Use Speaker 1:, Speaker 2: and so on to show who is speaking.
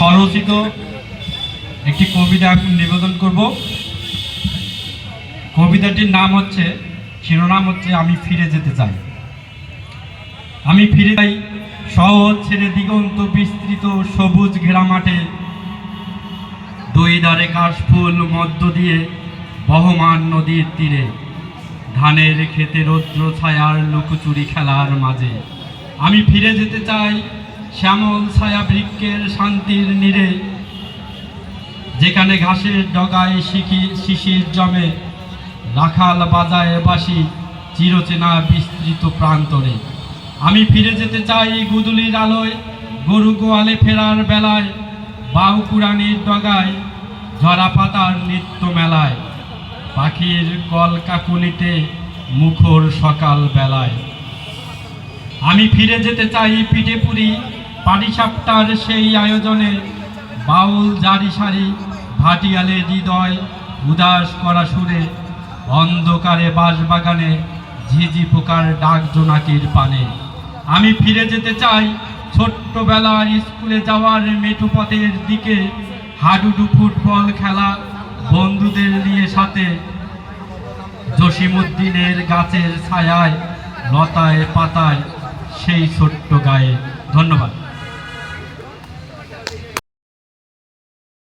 Speaker 1: স্বরচিত একটি কবিতা এখন নিবেদন করব। কবিতাটির নাম হচ্ছে, শিরোনাম হচ্ছে আমি ফিরে যেতে চাই। আমি ফিরে যাই শহর ছেড়ে দিগন্ত বিস্তৃত সবুজ ঘেরা মাঠে, দুই ধারে কাশফুল মধ্য দিয়ে বহমান নদীর তীরে, ধানের খেতে রৌদ্র ছায়ার লুকোচুরি খেলার মাঝে। আমি ফিরে যেতে চাই শ্যামল ছায়া বৃক্ষের শান্তির নীড়ে, যেখানে ঘাসের ডগায় শিশির জমে, রাখাল বাজায় বাঁশি চিরচেনা বিস্তৃত প্রান্তরে। আমি ফিরে যেতে চাই গুদুলির আলোয় গরু গোয়ালে ফেরার বেলায়, বাহুপুরানির ডগায় ঝরা পাতার নিত্য মেলায়, পাখির কলকাকুলিতে মুখর সকাল বেলায়। আমি ফিরে যেতে চাই পিঠেপুরি পাটিসাপটার সেই আয়োজনে, বাউল জারি সারি ভাটিয়ালে হৃদয় উদাস করা সুরে, অন্ধকারে বাঁশবাগানে ঝিঝি পোকার ডাক জোনাকির পানে। আমি ফিরে যেতে চাই ছোট্টবেলার স্কুলে যাওয়ার মেঠো পথের দিকে, হাডুডু ফুটবল খেলা বন্ধুদের নিয়ে সাথে, জসিমউদ্দিনের গাছের ছায়ায় লতায় পাতায় সেই ছোট্ট গায়ে। ধন্যবাদ।